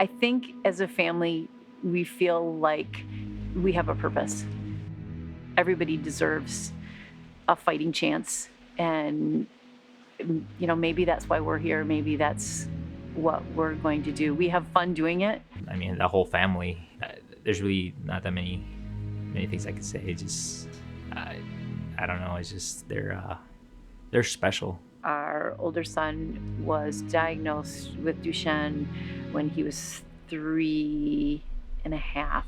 I think as a family, we feel like we have a purpose. Everybody deserves a fighting chance. And, maybe that's why we're here. Maybe that's what we're going to do. We have fun doing it. I mean, the whole family. There's really not that many things I could say. Just I don't know. It's just they're special. Our older son was diagnosed with Duchenne when he was 3.5.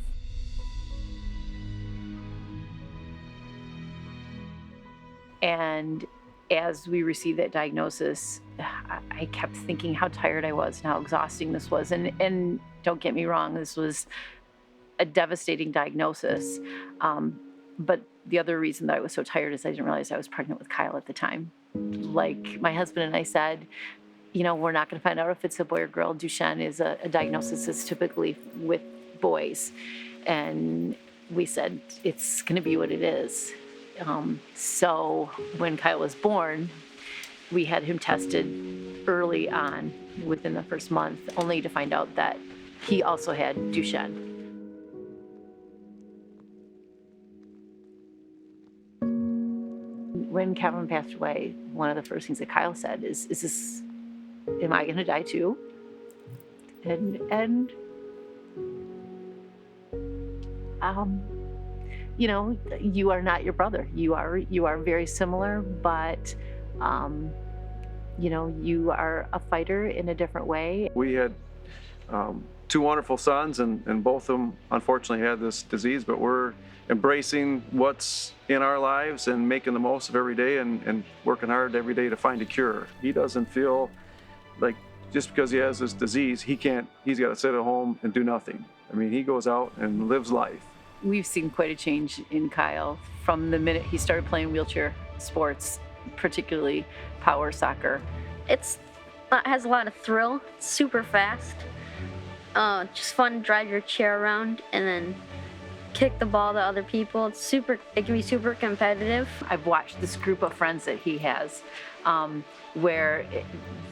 And as we received that diagnosis, I kept thinking how tired I was and how exhausting this was. And don't get me wrong, this was a devastating diagnosis. But the other reason that I was so tired is I didn't realize I was pregnant with Kyle at the time. Like my husband and I said, we're not going to find out if it's a boy or girl. Duchenne is a diagnosis that's typically with boys. And we said, it's going to be what it is. So when Kyle was born, we had him tested early on within the first month, only to find out that he also had Duchenne. When Kevin passed away, one of the first things that Kyle said is this, am I going to die too? And you are not your brother. You are very similar, but you are a fighter in a different way. We had 2 wonderful sons, and both of them unfortunately had this disease, but we're embracing what's in our lives and making the most of every day and working hard every day to find a cure. He doesn't feel like just because he has this disease, he's got to sit at home and do nothing. I mean, he goes out and lives life. We've seen quite a change in Kyle from the minute he started playing wheelchair sports, particularly power soccer. It has a lot of thrill, it's super fast. Just fun to drive your chair around and then kick the ball to other people. It can be super competitive. I've watched this group of friends that he has, where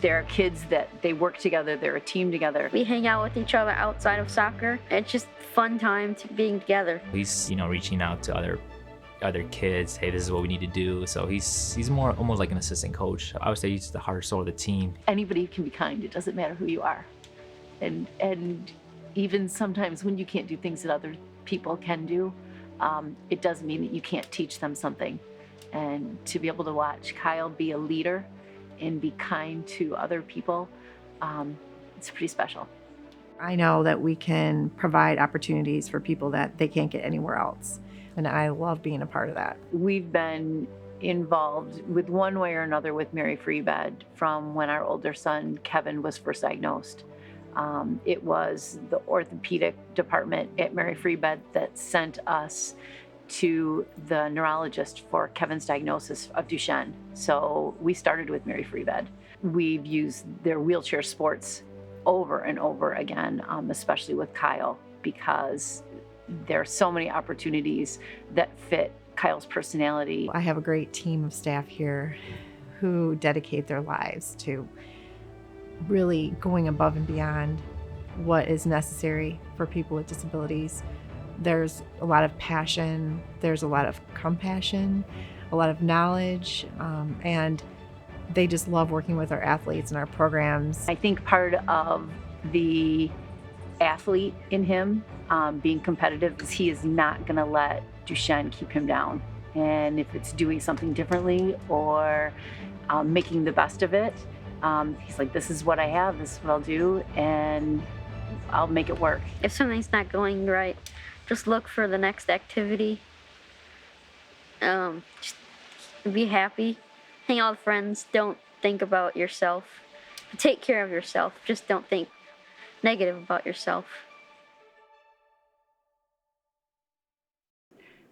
there are kids that they work together, they're a team together. We hang out with each other outside of soccer. It's just fun time being together. He's reaching out to other kids. Hey, this is what we need to do. So he's more almost like an assistant coach. I would say he's the heart and soul of the team. Anybody can be kind. It doesn't matter who you are, and even sometimes when you can't do things that other people can do, it doesn't mean that you can't teach them something. And to be able to watch Kyle be a leader and be kind to other people, it's pretty special. I know that we can provide opportunities for people that they can't get anywhere else. And I love being a part of that. We've been involved with one way or another with Mary Free Bed from when our older son, Kevin, was first diagnosed. It was the orthopedic department at Mary Free Bed that sent us to the neurologist for Kevin's diagnosis of Duchenne. So we started with Mary Free Bed. We've used their wheelchair sports over and over again, especially with Kyle, because there are so many opportunities that fit Kyle's personality. I have a great team of staff here who dedicate their lives to really going above and beyond what is necessary for people with disabilities. There's a lot of passion, there's a lot of compassion, a lot of knowledge, and they just love working with our athletes and our programs. I think part of the athlete in him being competitive is he is not going to let Duchenne keep him down. And if it's doing something differently or making the best of it, he's like, this is what I have, this is what I'll do, and I'll make it work. If something's not going right, just look for the next activity. Just be happy. Hang out with friends. Don't think about yourself. Take care of yourself. Just don't think negative about yourself.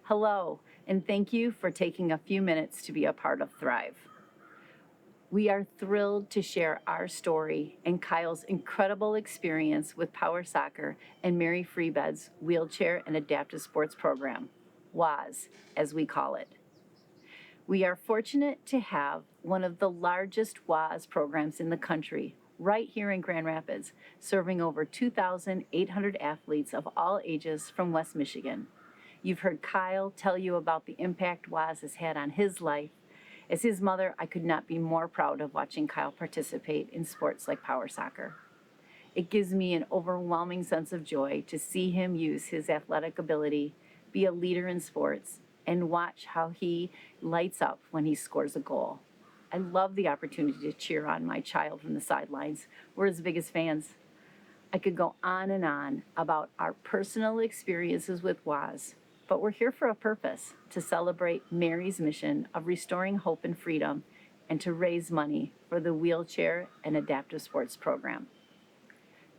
Hello, and thank you for taking a few minutes to be a part of Thrive. We are thrilled to share our story and Kyle's incredible experience with Power Soccer and Mary Free Bed's Wheelchair and Adaptive Sports Program, WAS, as we call it. We are fortunate to have one of the largest WAS programs in the country, right here in Grand Rapids, serving over 2,800 athletes of all ages from West Michigan. You've heard Kyle tell you about the impact WAS has had on his life. As his mother, I could not be more proud of watching Kyle participate in sports like power soccer. It gives me an overwhelming sense of joy to see him use his athletic ability, be a leader in sports, and watch how he lights up when he scores a goal. I love the opportunity to cheer on my child from the sidelines. We're his biggest fans. I could go on and on about our personal experiences with WAS, but we're here for a purpose, to celebrate Mary's mission of restoring hope and freedom and to raise money for the Wheelchair and Adaptive Sports Program.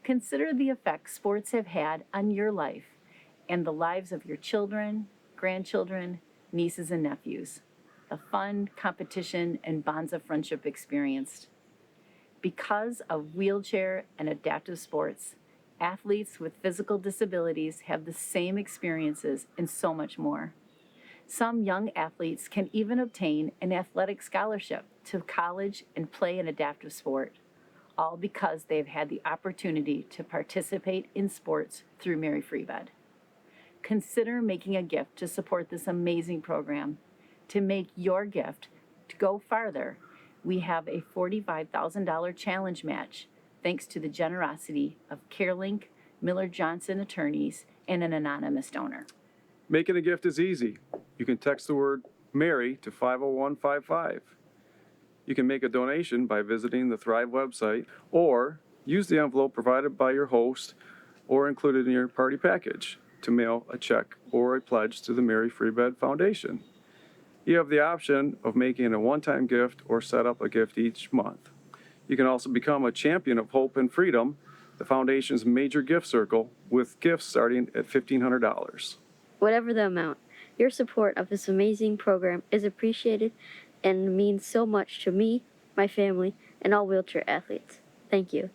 Consider the effect sports have had on your life and the lives of your children, grandchildren, nieces, and nephews. The fun, competition, and bonds of friendship experienced. Because of wheelchair and adaptive sports, athletes with physical disabilities have the same experiences and so much more. Some young athletes can even obtain an athletic scholarship to college and play an adaptive sport, all because they've had the opportunity to participate in sports through Mary Free Bed. Consider making a gift to support this amazing program. To make your gift to go farther, we have a $45,000 challenge match, thanks to the generosity of CareLink, Miller Johnson Attorneys, and an anonymous donor. Making a gift is easy. You can text the word Mary to 50155. You can make a donation by visiting the Thrive website or use the envelope provided by your host or included in your party package to mail a check or a pledge to the Mary Free Bed Foundation. You have the option of making a one-time gift or set up a gift each month. You can also become a champion of hope and freedom, the Foundation's major gift circle, with gifts starting at $1,500. Whatever the amount, your support of this amazing program is appreciated and means so much to me, my family, and all wheelchair athletes. Thank you.